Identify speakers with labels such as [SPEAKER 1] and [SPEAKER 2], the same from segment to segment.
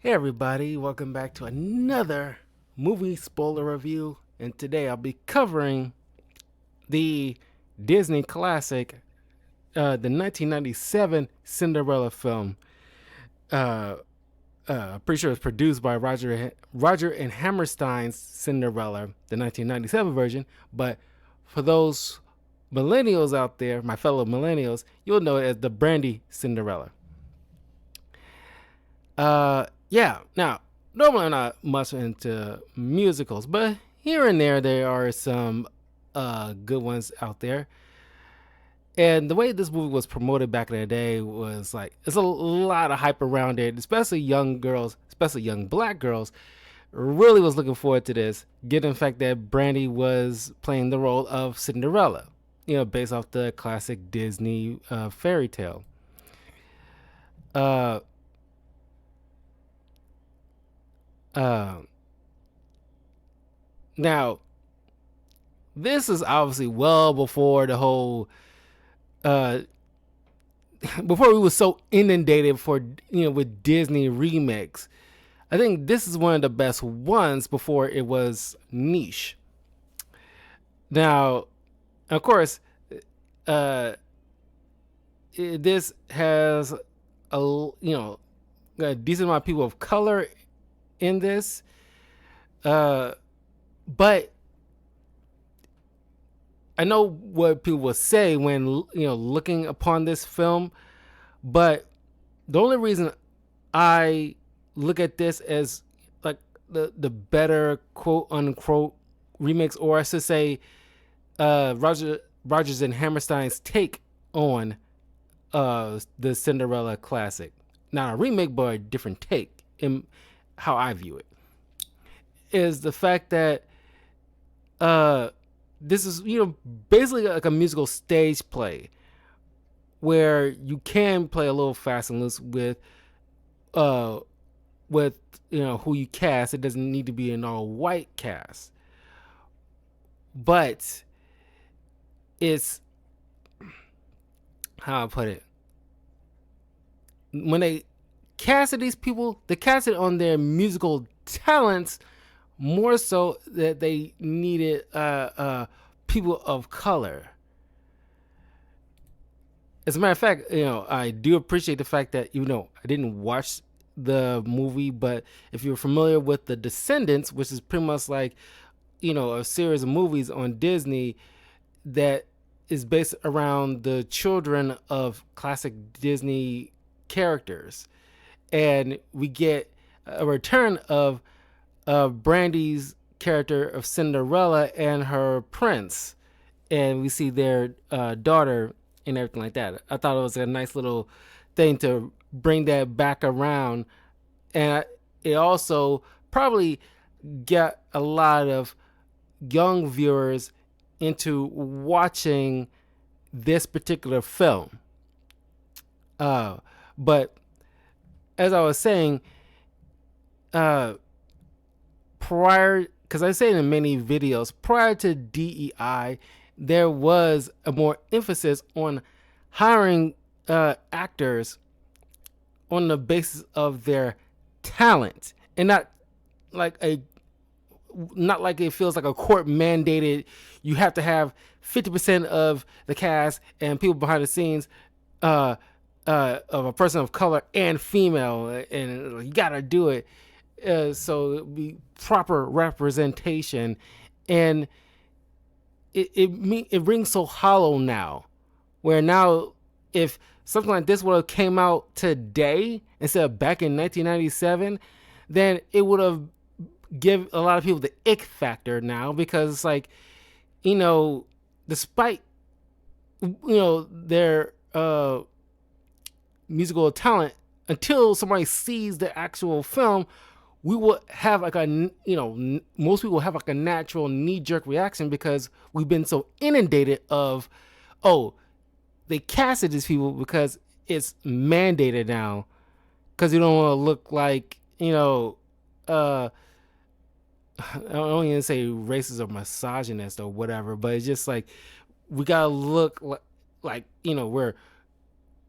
[SPEAKER 1] Hey everybody, welcome back to another movie spoiler review. And today I'll be covering the Disney classic, the 1997 Cinderella film. Uh, Pretty sure it's produced by Roger and Hammerstein's Cinderella, the 1997 version. But for those millennials out there, my fellow millennials, you'll know it as the Brandy Cinderella. Yeah. Now, normally I'm not much into musicals, but here and there are some good ones out there. And the way this movie was promoted back in the day was like there's a lot of hype around it, especially young girls, especially young black girls. Really was looking forward to this, given the fact that Brandy was playing the role of Cinderella, based off the classic Disney fairy tale. Uh, uh, Now, this is obviously well before the whole uh before we were so inundated for with Disney remakes. I think this is one of the best ones before it was niche. Now, of course, uh this has a decent amount of people of color in this. But I know what people will say when looking upon this film, but the only reason I look at this as like the better quote unquote remix, or I should say, Rogers and Hammerstein's take on the Cinderella classic, not a remake but a different take in how I view it, is the fact that this is basically like a musical stage play where you can play a little fast and loose uh with who you cast. It doesn't need to be an all white cast, but it's how I put it. When they casted these people, they casted on their musical talents more so that they needed people of color. As a matter of fact, I do appreciate the fact that even though I didn't watch the movie, but if you're familiar with The Descendants, which is pretty much like a series of movies on Disney that is based around the children of classic Disney characters, and we get a return of Brandy's character of Cinderella and her prince, and we see their daughter and everything like that. I thought it was a nice little thing to bring that back around, and it also probably got a lot of young viewers into watching this particular film. But as I was saying, prior, because I say in many videos, prior to DEI, there was a more emphasis on hiring actors on the basis of their talent, and like a not like it feels like a court mandated. You have to have 50% of the cast and people behind the scenes of a person of color and female, and you gotta do it. So it be proper representation, and it rings so hollow now. Where now, if something like this would have came out today instead of back in 1997, then it would have give a lot of people the ick factor now, because it's like, despite their musical talent, until somebody sees the actual film, we will have like most people have like a natural knee-jerk reaction, because we've been so inundated of, oh, they casted these people because it's mandated now, because you don't want to look like I don't even say racist or misogynist or whatever, but it's just like we gotta look like we're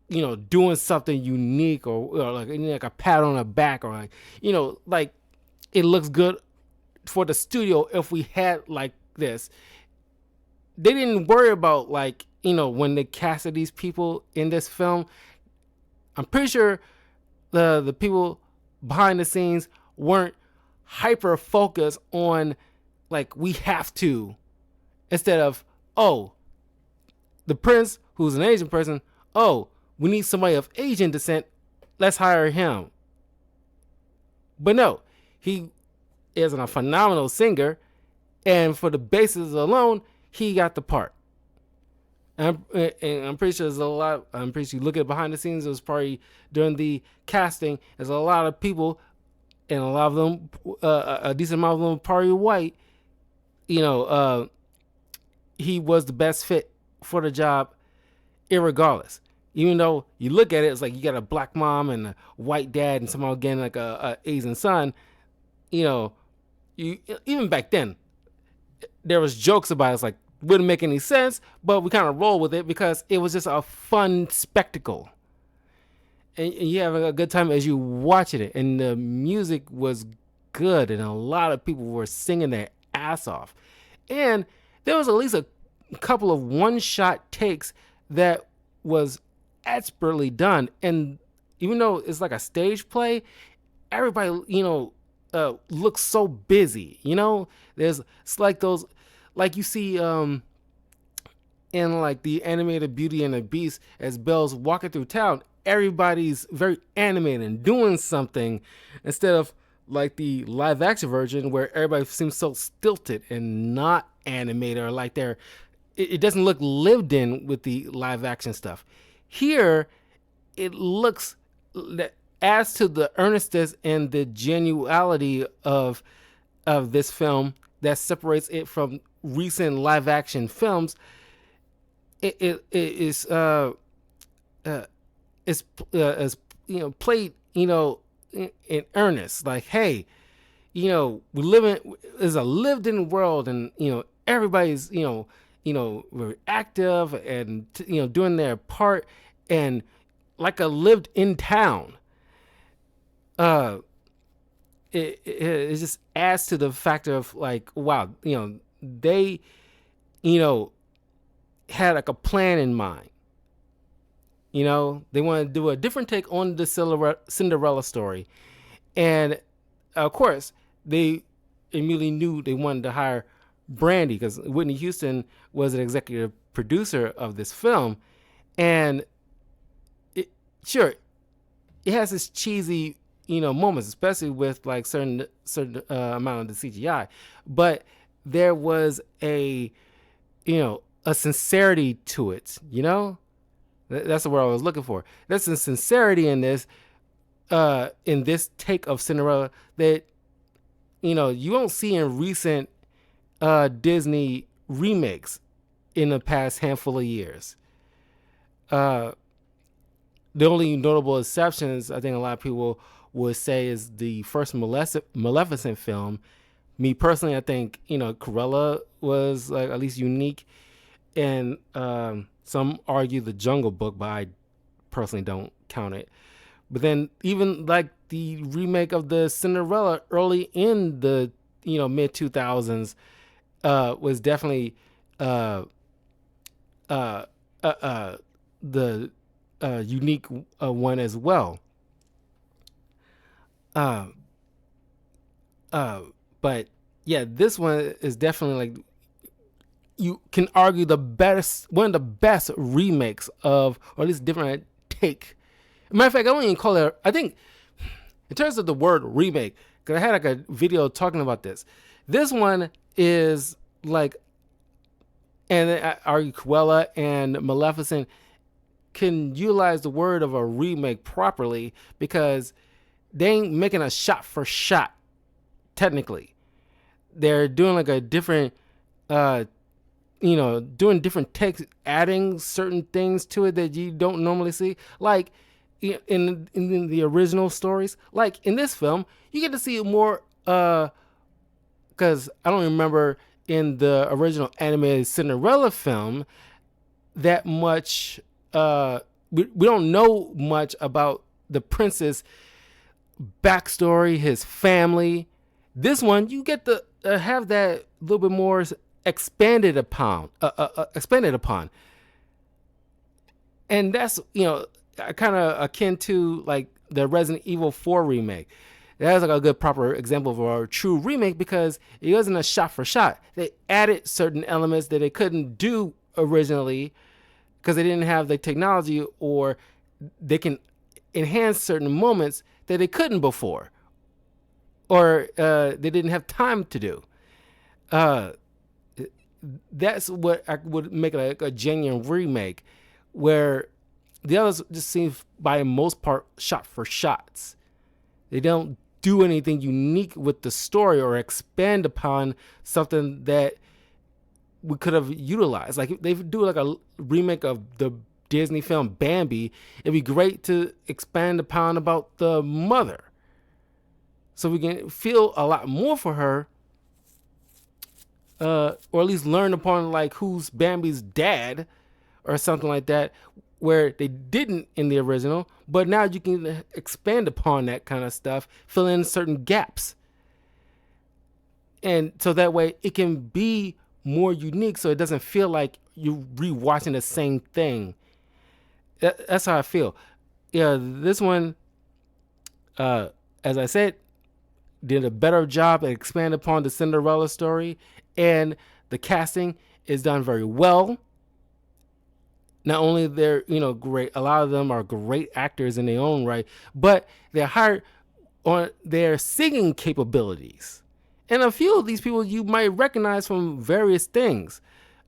[SPEAKER 1] doing something unique, or like a pat on the back, or like, like it looks good for the studio if we had like this. They didn't worry about, like, when they casted these people in this film. I'm pretty sure the people behind the scenes weren't hyper focused on, like, we have to, instead of, oh, the prince who's an Asian person, oh, we need somebody of Asian descent, let's hire him. But no, he is a phenomenal singer, and for the basis alone, he got the part. And I'm pretty sure there's a lot. I'm pretty sure you look at behind the scenes. It was probably during the casting. There's a lot of people, and a lot of them, a decent amount of them, probably white. You know, he was the best fit for the job, irregardless. Even though you look at it, it's like you got a black mom and a white dad, and somehow again like a Asian son. You know, you even back then there was jokes about it. It's like, wouldn't make any sense, but we kind of roll with it because it was just a fun spectacle, and you have a good time as you watching it. And the music was good, and a lot of people were singing their ass off. And there was at least a couple of one-shot takes that was expertly done. And even though it's like a stage play, everybody, looks so busy. It's like those, like you see in like the animated Beauty and the Beast, as Belle's walking through town, everybody's very animated and doing something, instead of like the live action version where everybody seems so stilted and not animated, or like it doesn't look lived in with the live action stuff. Here, it looks, as to the earnestness and the genuality of this film that separates it from recent live action films. It is played in earnest. Like, hey, we live in, is a lived in world, and everybody's very active and doing their part, and like a lived in town. It just adds to the factor of, like, wow, they had like a plan in mind. They want to do a different take on the Cinderella story. And of course, they immediately knew they wanted to hire Brandy, because Whitney Houston was an executive producer of this film. And it has this cheesy, moments, especially with like certain amount of the CGI. But there was a sincerity to it. That's the word I was looking for. There's a sincerity in this take of Cinderella that you won't see in recent Disney remakes in the past handful of years. The only notable exceptions, I think a lot of people would say, is the first Maleficent film. Me personally, I think Cruella was like at least unique, and some argue the Jungle Book, but I personally don't count it. But then even like the remake of the Cinderella early in the mid 2000s was definitely the unique one as well. But yeah, this one is definitely, like, you can argue one of the best remakes of, or at least different take. Matter of fact, I don't even call it, I think, in terms of the word remake, because I had like a video talking about this. This one is like, and I argue Cruella and Maleficent can utilize the word of a remake properly, because they ain't making a shot for shot. Technically, they're doing like a different, doing different takes, adding certain things to it that you don't normally see. Like in the original stories, like in this film, you get to see more. Because I don't remember in the original animated Cinderella film that much we don't know much about the prince's backstory, his family. This one, you get to have that a little bit more expanded upon, and that's kind of akin to like the Resident Evil 4 remake. That's like a good proper example of a true remake because it wasn't a shot for shot. They added certain elements that they couldn't do originally because they didn't have the technology, or they can enhance certain moments that they couldn't before, or they didn't have time to do. Uh, that's what I would make like a genuine remake, where the others just seem, by most part, shot for shots. They don't do anything unique with the story or expand upon something that we could have utilized. Like if they do like a remake of the Disney film Bambi, it'd be great to expand upon about the mother, so we can feel a lot more for her, or at least learn upon like who's Bambi's dad or something like that, where they didn't in the original, but now you can expand upon that kind of stuff, fill in certain gaps, and so that way it can be more unique, so it doesn't feel like you're rewatching the same thing. That's how I feel. Yeah, this one, as I said, did a better job at expanding upon the Cinderella story, and the casting is done very well. Not only they're great, a lot of them are great actors in their own right, but they're hired on their singing capabilities. And a few of these people you might recognize from various things,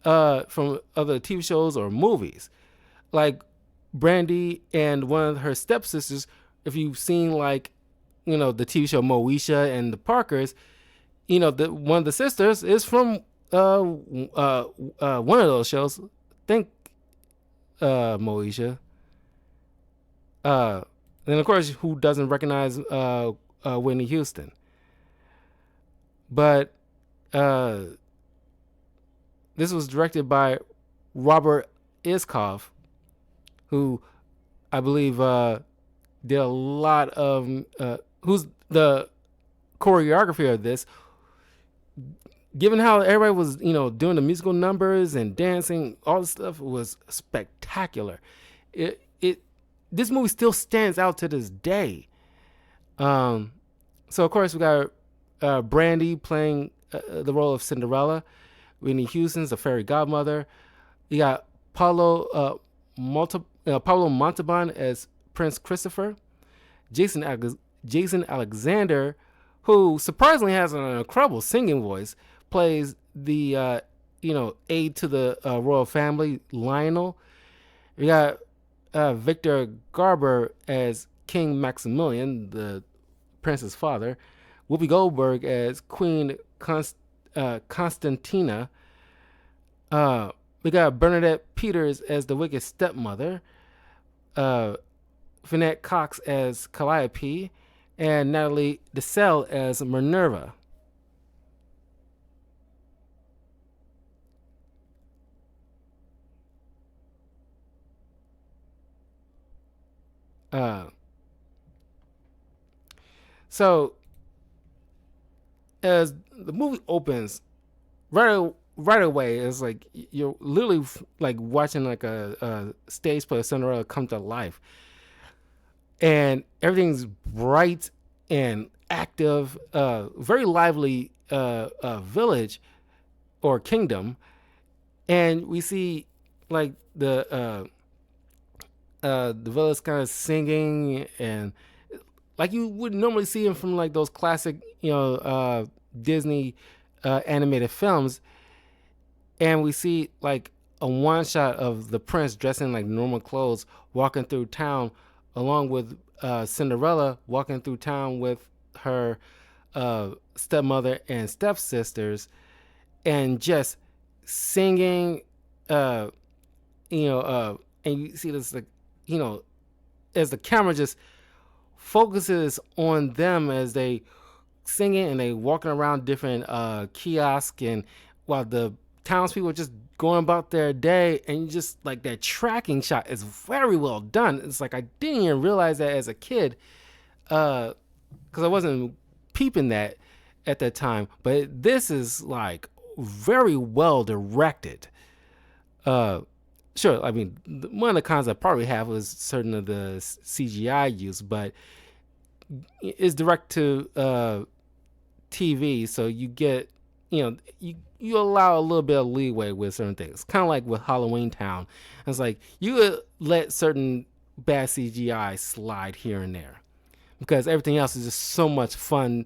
[SPEAKER 1] from other TV shows or movies, like Brandy and one of her stepsisters. If you've seen like the TV show Moesha and the Parkers, one of the sisters is from one of those shows. Think Moesha. And of course, who doesn't recognize Whitney Houston? But this was directed by Robert Iskov, who I believe did a lot of, who's the choreography of this. Given how everybody was, doing the musical numbers and dancing, all the stuff was spectacular. This movie still stands out to this day. So of course we got Brandy playing the role of Cinderella. Whitney Houston's the fairy godmother. You got Pablo Montalban as Prince Christopher. Jason Alexander, who surprisingly has an incredible singing voice, plays the aide to the royal family, Lionel. We got Victor Garber as King Maximilian, the prince's father. Whoopi Goldberg as Queen Constantina. We got Bernadette Peters as the wicked stepmother. Finette Cox as Calliope, and Natalie Desselle as Minerva. So as the movie opens, right away, it's like you're literally like watching like a stage play of Cinderella come to life, and everything's bright and active, very lively village or kingdom, and we see like the village kind of singing, and like you would normally see them from like those classic Disney animated films, and we see like a one shot of the prince dressed in like normal clothes walking through town, along with Cinderella walking through town with her stepmother and stepsisters, and just singing, and you see this like as the camera just focuses on them as they singing and they walking around different kiosks, and while the townspeople just going about their day, and you just like that tracking shot is very well done. It's like I didn't even realize that as a kid, because I wasn't peeping that at that time. But this is like very well directed. Uh, sure, I mean one of the cons I probably have was certain of the CGI use, but it's direct to TV, so you get, you allow a little bit of leeway with certain things. Kind of like with Halloween Town, it's like you let certain bad CGI slide here and there because everything else is just so much fun,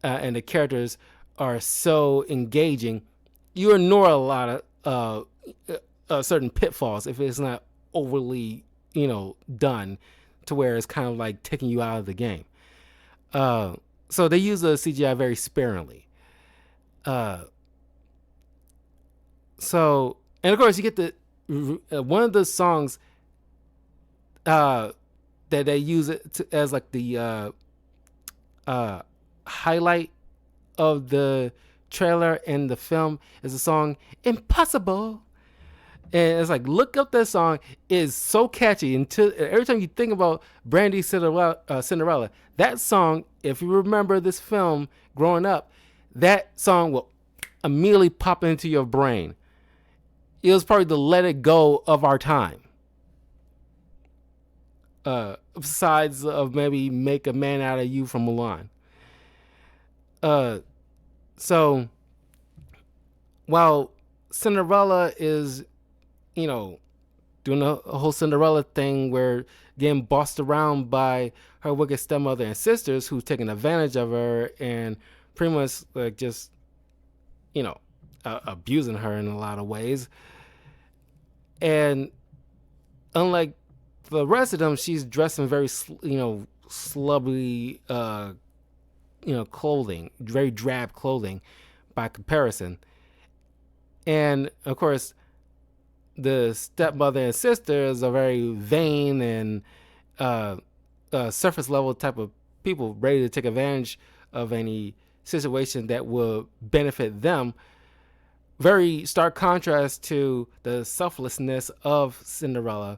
[SPEAKER 1] and the characters are so engaging. You ignore a lot of certain pitfalls if it's not overly, done to where it's kind of like taking you out of the game. So they use the CGI very sparingly. Uh, so, and of course, you get the one of the songs that they use it as like the highlight of the trailer and the film is the song "Impossible." And it's like, look up that song. It's so catchy. Until every time you think about Brandy Cinderella, that song, if you remember this film growing up, that song will immediately pop into your brain. It was probably the Let It Go of our time. Besides of maybe Make a Man Out of You from Mulan. So while Cinderella is, doing a whole Cinderella thing where getting bossed around by her wicked stepmother and sisters who's taking advantage of her and pretty much like just, abusing her in a lot of ways. And unlike the rest of them, she's dressed in very, slubby, clothing, very drab clothing by comparison. And of course, the stepmother and sisters are very vain and surface level type of people ready to take advantage of any situation that will benefit them. Very stark contrast to the selflessness of Cinderella,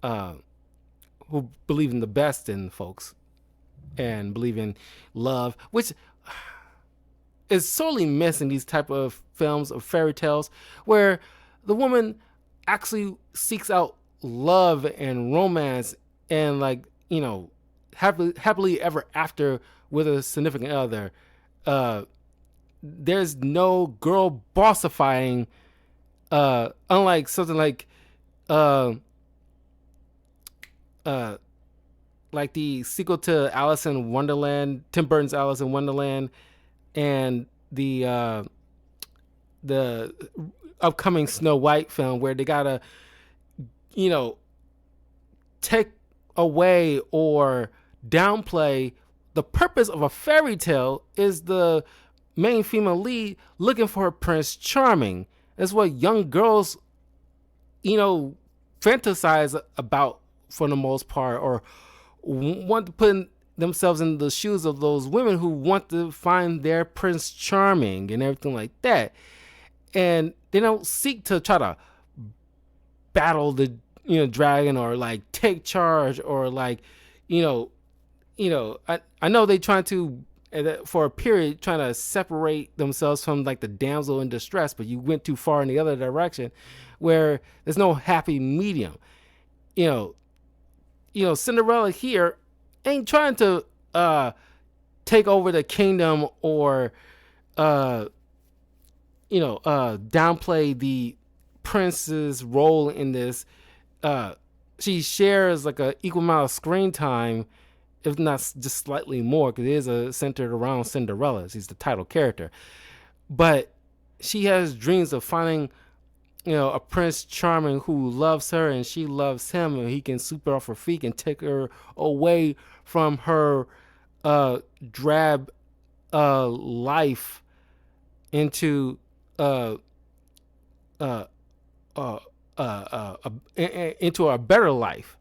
[SPEAKER 1] who believe in the best in folks and believe in love, which is sorely missed in these type of films of fairy tales, where the woman actually seeks out love and romance and happily ever after with a significant other. There's no girl bossifying, unlike something like the sequel to Alice in Wonderland, Tim Burton's Alice in Wonderland, and the upcoming Snow White film, where they gotta, take away or downplay the purpose of a fairy tale is the main female lead looking for Prince Charming. That's what young girls, fantasize about for the most part, or want to put themselves in the shoes of those women who want to find their Prince Charming and everything like that. And they don't seek to try to battle the dragon or like take charge or like I know they trying to for a period trying to separate themselves from like the damsel in distress, but you went too far in the other direction where there's no happy medium. Cinderella here ain't trying to take over the kingdom or downplay the prince's role in this. She shares like a equal amount of screen time, if not just slightly more, because it is centered around Cinderella. She's the title character, but she has dreams of finding, a Prince Charming who loves her and she loves him, and he can sweep her off her feet and take her away from her drab life into into a better life.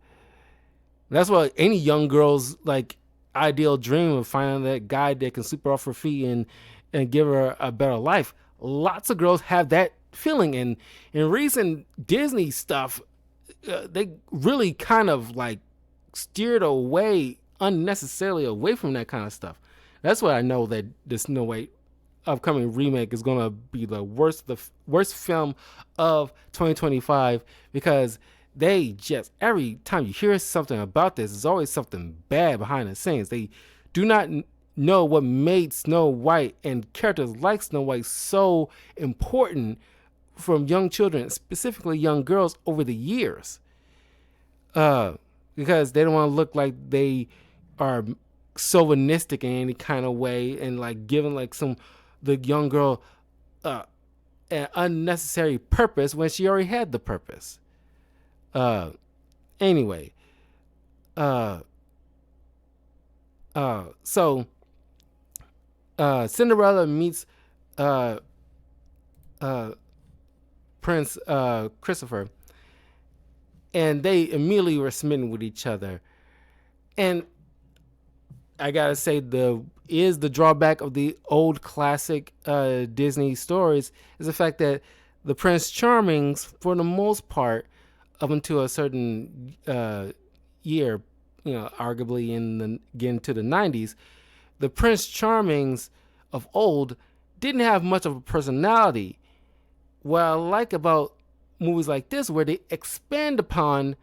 [SPEAKER 1] That's what any young girl's like ideal dream of, finding that guy that can sweep her off her feet and give her a better life. Lots of girls have that feeling. And in recent Disney stuff, they really kind of like steered away unnecessarily away from that kind of stuff. That's why I know that this Snow White upcoming remake is gonna be the worst film of 2025, because they just, every time you hear something about this, there's always something bad behind the scenes. They do not know what made Snow White and characters like Snow White so important from young children, specifically young girls, over the years. Because they don't want to look like they are chauvinistic in any kind of way, and like giving like the young girl an unnecessary purpose when she already had the purpose. Anyway, so Cinderella meets uh, Prince Christopher, and they immediately were smitten with each other. And I gotta say, the drawback of the old classic Disney stories is the fact that the Prince Charmings, for the most part, up until a certain year, arguably getting to the 90s, the Prince Charmings of old didn't have much of a personality. What I like about movies like this, where they expand upon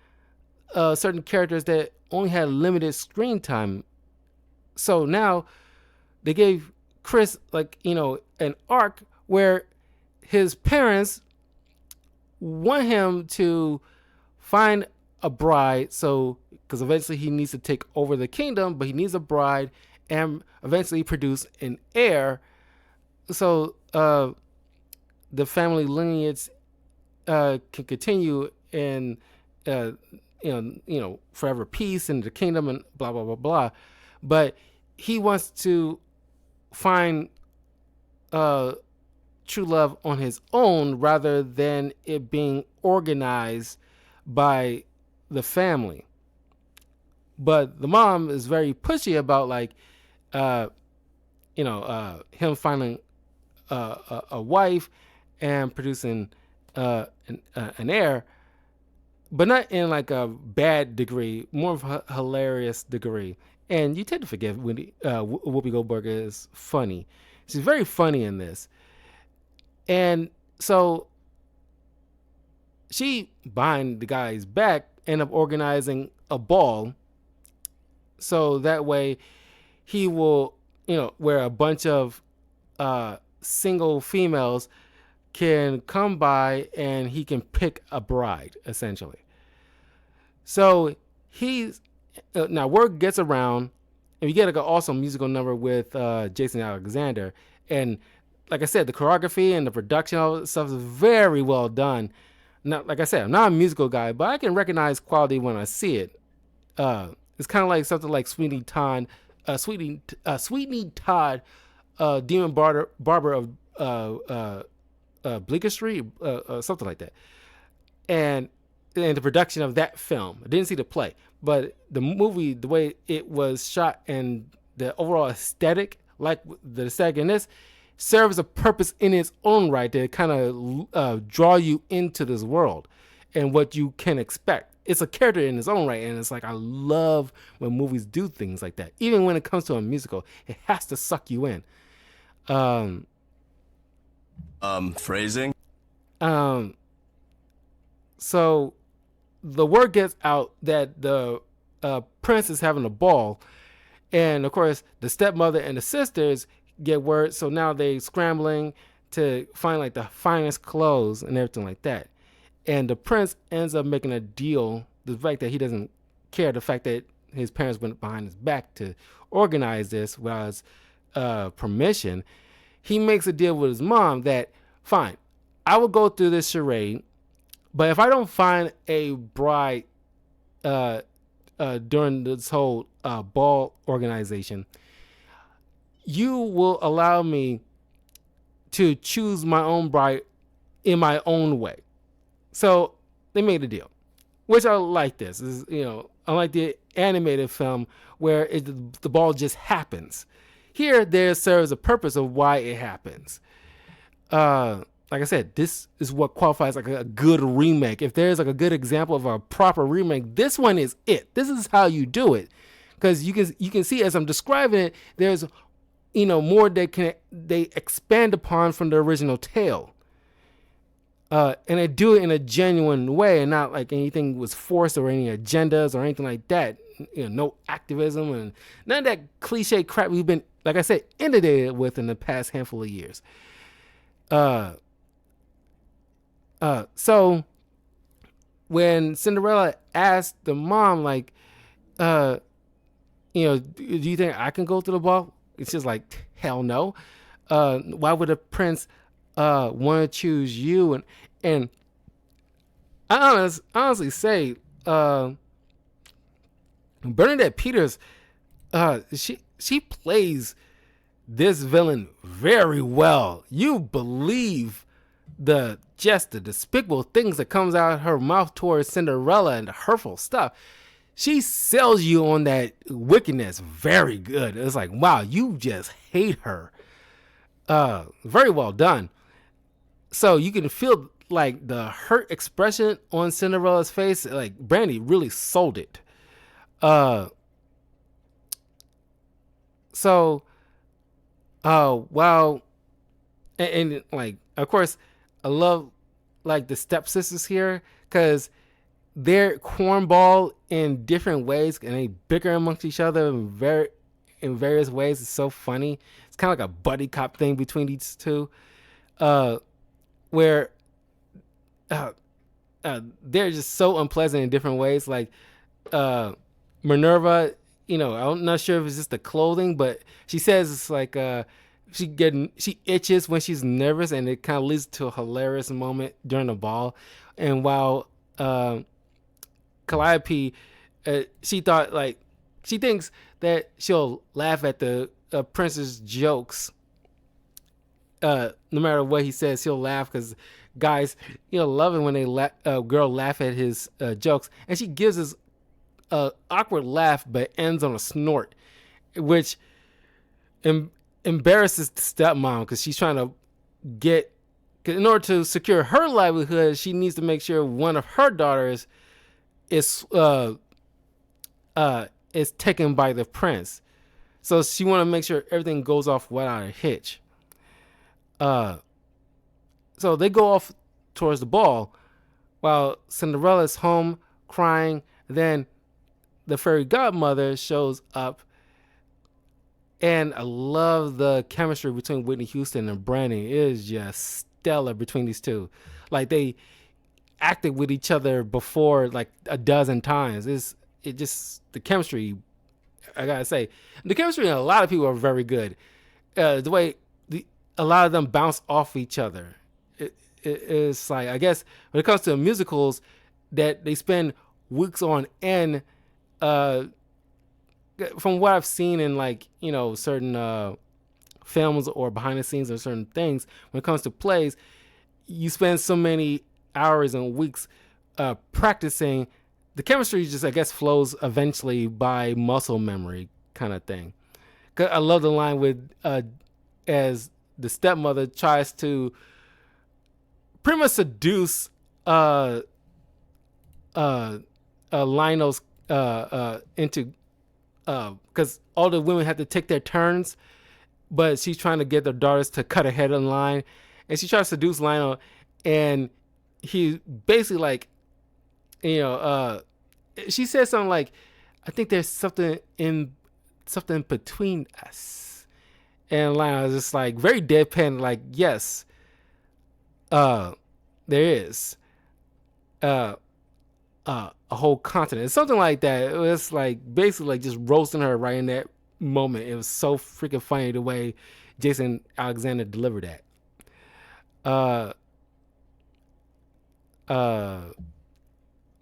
[SPEAKER 1] certain characters that only had limited screen time. So now they gave Chris, like, an arc where his parents want him to find a bride. So, because eventually he needs to take over the kingdom, but he needs a bride and eventually produce an heir. So the family lineage can continue in forever peace in the kingdom and blah blah blah blah. But he wants to find true love on his own rather than it being organized by the family. But the mom is very pushy about him finding a wife and producing an heir, but not in like a bad degree, more of a hilarious degree. And you tend to forget when Whoopi Goldberg is funny. She's very funny in this. And so she, behind the guy's back, ended up organizing a ball. So that way he will, where a bunch of single females can come by and he can pick a bride, essentially. So he's now word gets around, and we get like an awesome musical number with Jason Alexander. And like I said, the choreography and the production, all that stuff is very well done. Now, like I said, I'm not a musical guy, but I can recognize quality when I see it. It's kind of like something like Sweeney Todd, Demon Barber of Bleecker Street, something like that. And the production of that film, I didn't see the play, but the movie, the way it was shot and the overall aesthetic, like the aesthetic in this, serves a purpose in its own right to kind of draw you into this world and what you can expect. It's a character in its own right, and it's like, I love when movies do things like that. Even when it comes to a musical, it has to suck you in.
[SPEAKER 2] Phrasing?
[SPEAKER 1] So the word gets out that the prince is having a ball, and of course the stepmother and the sisters get word, so now they scrambling to find like the finest clothes and everything like that. And the prince ends up making a deal, the fact that he doesn't care, the fact that his parents went behind his back to organize this without his permission. He makes a deal with his mom that, fine, I will go through this charade, but if I don't find a bride during this whole ball organization, you will allow me to choose my own bride in my own way. So they made a deal, which I like. This is, unlike the animated film where the ball just happens. Here, there serves a purpose of why it happens. Like like I said, this is what qualifies like a good remake. If there's like a good example of a proper remake, this one is it. This is how you do it, because you can see as I'm describing it, there's more they expand upon from the original tale, and they do it in a genuine way, and not like anything was forced or any agendas or anything like that. No activism and none of that cliche crap we've been, like I said, inundated with in the past handful of years. Uh, so when Cinderella asked the mom, like, uh, do you think I can go to the ball? It's just like, hell no. Why would a prince want to choose you? And honestly say, Bernadette Peters, she plays this villain very well. You believe the despicable things that comes out of her mouth towards Cinderella and the hurtful stuff. She sells you on that wickedness very good. It's like, wow, you just hate her. Very well done. So you can feel like the hurt expression on Cinderella's face. Like Brandy really sold it. Uh, so, wow, and like, of course, I love like the stepsisters here because they're cornball in different ways and they bicker amongst each other in various ways. It's so funny. It's kind of like a buddy cop thing between these two, where they're just so unpleasant in different ways. Like Minerva, I'm not sure if it's just the clothing, but she says it's like she itches when she's nervous, and it kind of leads to a hilarious moment during the ball. And while Calliope, she thinks that she'll laugh at the prince's jokes. No matter what he says, she'll laugh because guys, love it when girl laugh at his jokes, and she gives this awkward laugh, but ends on a snort, which embarrasses the stepmom because she's trying to get. Cause in order to secure her livelihood, she needs to make sure one of her daughters is taken by the prince. So she want to make sure everything goes off without a hitch. So they go off towards the ball while Cinderella's home crying. Then the fairy godmother shows up, and I love the chemistry between Whitney Houston and Brandy. It is just stellar between these two. Like they acted with each other before like a dozen times. It just the chemistry, I gotta say, the chemistry in a lot of people are very good. The way a lot of them bounce off each other. It's like, I guess when it comes to musicals, that they spend weeks on end. From what I've seen in like certain films or behind the scenes or certain things, when it comes to plays, you spend so many hours and weeks practicing. The chemistry just, I guess, flows eventually by muscle memory kind of thing. I love the line with as the stepmother tries to pretty much seduce Lionel's into because all the women have to take their turns, but she's trying to get their daughters to cut ahead in line, and she tries to seduce Lionel, and he basically like, she says something like, "I think there's something between us," and Lionel is just like very deadpan, like, "Yes, there is." A whole continent, something like that. It was like basically like just roasting her right in that moment. It was so freaking funny the way Jason Alexander delivered that. Uh, uh,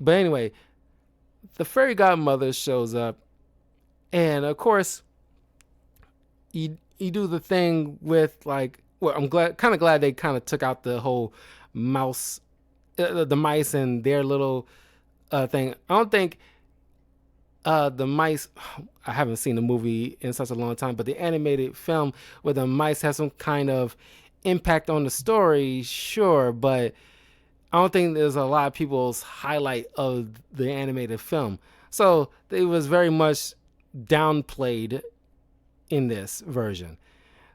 [SPEAKER 1] but anyway, the fairy godmother shows up, and of course, you do the thing with like. Well, I'm kind of glad they kind of took out the whole mouse, the mice and their little thing. I don't think the mice. I haven't seen the movie in such a long time, but the animated film where the mice have some kind of impact on the story, sure, but I don't think there's a lot of people's highlight of the animated film. So it was very much downplayed in this version.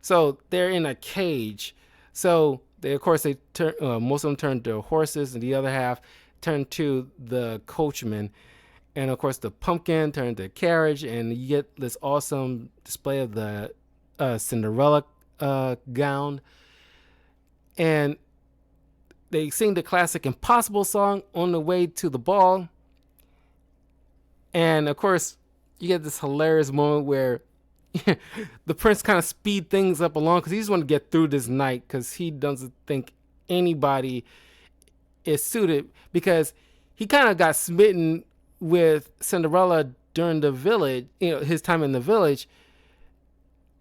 [SPEAKER 1] So they're in a cage. So they, of course, they turn. Most of them turn to horses, and the other half turn to the coachman. And of course, the pumpkin turned to a carriage, and you get this awesome display of the Cinderella gown. And they sing the classic Impossible song on the way to the ball. And of course, you get this hilarious moment where the prince kind of speed things up along because he just want to get through this night because he doesn't think anybody is suited because he kind of got smitten with Cinderella during the village, his time in the village,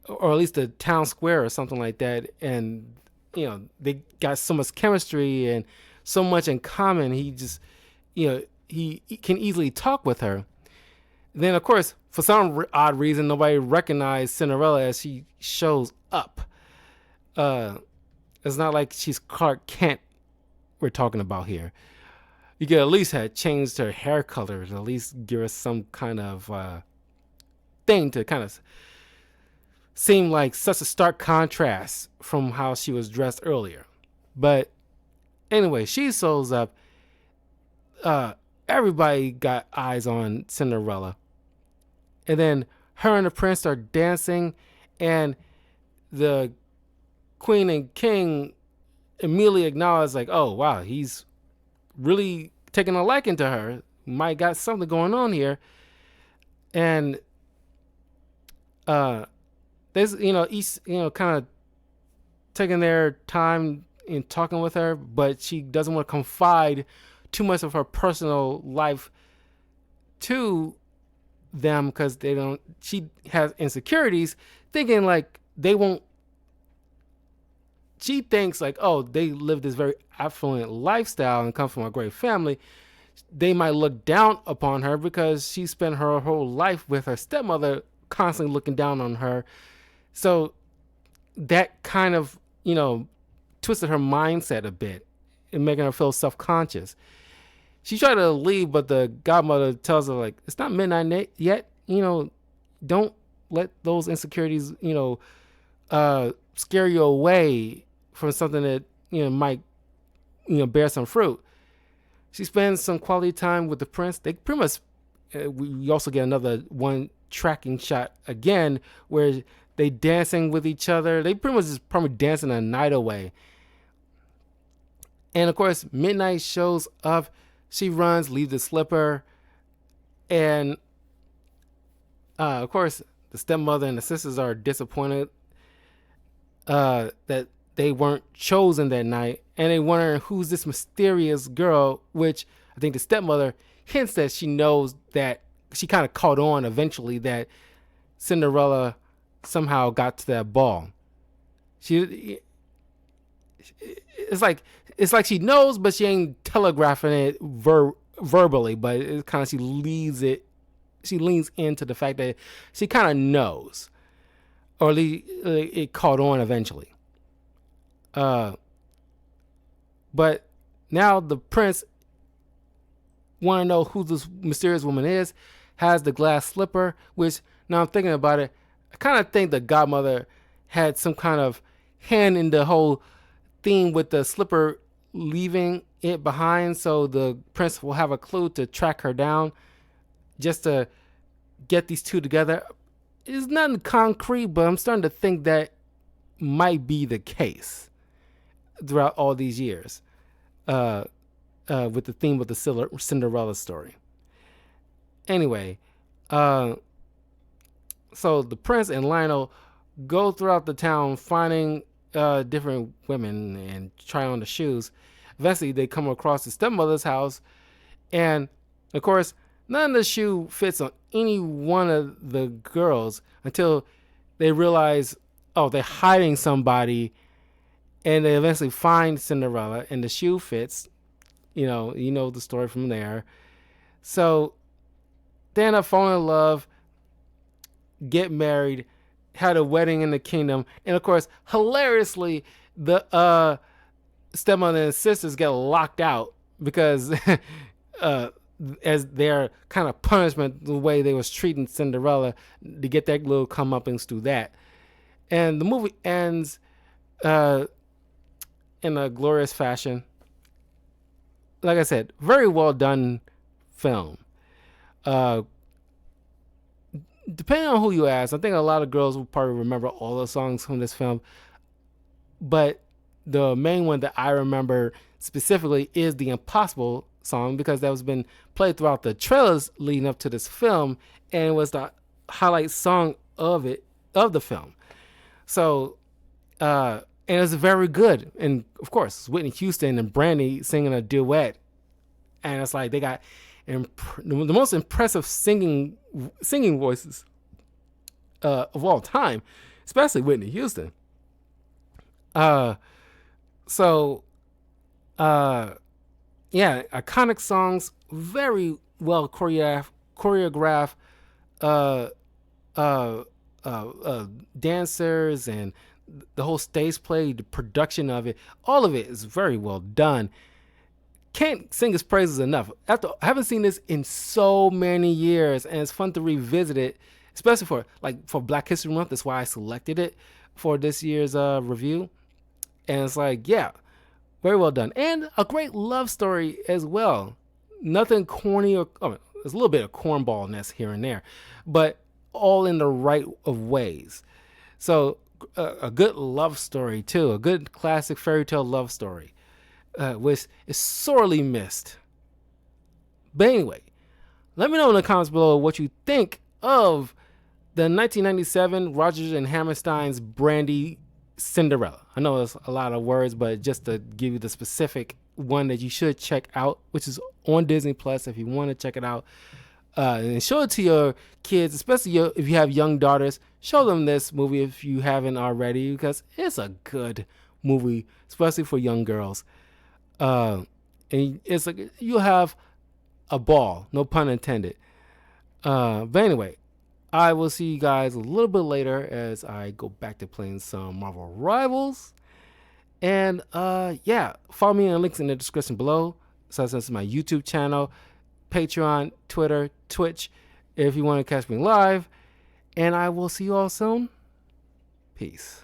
[SPEAKER 1] or at least the town square or something like that. And, they got so much chemistry and so much in common. He just, he can easily talk with her. Then, of course, for some odd reason, nobody recognized Cinderella as she shows up. It's not like she's Clark Kent we're talking about here. You could at least have changed her hair color to at least give us some kind of thing to kind of seem like such a stark contrast from how she was dressed earlier. But anyway, she shows up. Everybody got eyes on Cinderella. And then her and the prince are dancing, and the queen and king immediately acknowledge, like, oh, wow, he's really taking a liking to her. Might got something going on here. And there's, each, kind of taking their time in talking with her, but she doesn't want to confide too much of her personal life to them because she has insecurities, thinking like they won't. She thinks like, oh, they live this very affluent lifestyle and come from a great family. They might look down upon her because she spent her whole life with her stepmother, constantly looking down on her. So that kind of, twisted her mindset a bit and making her feel self-conscious. She tried to leave, but the godmother tells her, like, it's not midnight yet. Don't let those insecurities, scare you away from something that, might, bear some fruit. She spends some quality time with the prince. They pretty much, we also get another one tracking shot again where they dancing with each other. They pretty much just probably dancing a night away. And of course, midnight shows up. She runs, leaves the slipper, and of course, the stepmother and the sisters are disappointed that they weren't chosen that night, and they wonder who's this mysterious girl, which I think the stepmother hints that she knows, that she kind of caught on eventually that Cinderella somehow got to that ball. It's like she knows, but she ain't telegraphing it verbally. But it's kind of, she leans into the fact that she kind of knows, or at least it caught on eventually. But now the prince want to know who this mysterious woman is. Has the glass slipper, which, now I'm thinking about it, I kind of think the godmother had some kind of hand in the whole theme with the slipper leaving it behind, so the prince will have a clue to track her down, just to get these two together. It's not concrete, but I'm starting to think that might be the case throughout all these years, with the theme of the Cinderella story. Anyway, so the prince and Lionel go throughout the town finding different women and try on the shoes. Eventually, they come across the stepmother's house, and of course, none of the shoe fits on any one of the girls until they realize, oh, they're hiding somebody, and they eventually find Cinderella, and the shoe fits. You know the story from there. So they end up falling in love, get married, had a wedding in the kingdom, and of course, hilariously, the stepmother and sisters get locked out because uh, as their kind of punishment, the way they was treating Cinderella to get that little comeuppance through that. And the movie ends uh, in a glorious fashion. Like I said, very well done film. Uh, Depending on who you ask, I think a lot of girls will probably remember all the songs from this film. But the main one that I remember specifically is the Impossible song because that was been played throughout the trailers leading up to this film, and it was the highlight song of the film. So, and it's very good. And of course, Whitney Houston and Brandy singing a duet, and it's like they got the most impressive singing voices of all time, especially Whitney Houston. Uh, so yeah, iconic songs, very well choreographed uh, uh, dancers, and the whole stage play, the production of it, all of it is very well done. Can't sing his praises enough. After I haven't seen this in so many years, and it's fun to revisit it, especially for Black History Month. That's why I selected it for this year's review. And it's like, yeah, very well done. And a great love story as well. Nothing corny or there's a little bit of cornballness here and there, but all in the right of ways. So a good love story too, a good classic fairy tale love story, which is sorely missed. But anyway, let me know in the comments below what you think of the 1997 Rodgers and Hammerstein's Brandy Cinderella. I know it's a lot of words, but just to give you the specific one that you should check out, which is on Disney Plus if you want to check it out. And show it to your kids, especially if you have young daughters. Show them this movie if you haven't already, because it's a good movie, especially for young girls. And it's like you'll have a ball, no pun intended. But anyway, I will see you guys a little bit later as I go back to playing some Marvel Rivals. And yeah, follow me in the links in the description below. So this is my YouTube channel, Patreon, Twitter, Twitch, if you want to catch me live. And I will see you all soon. Peace.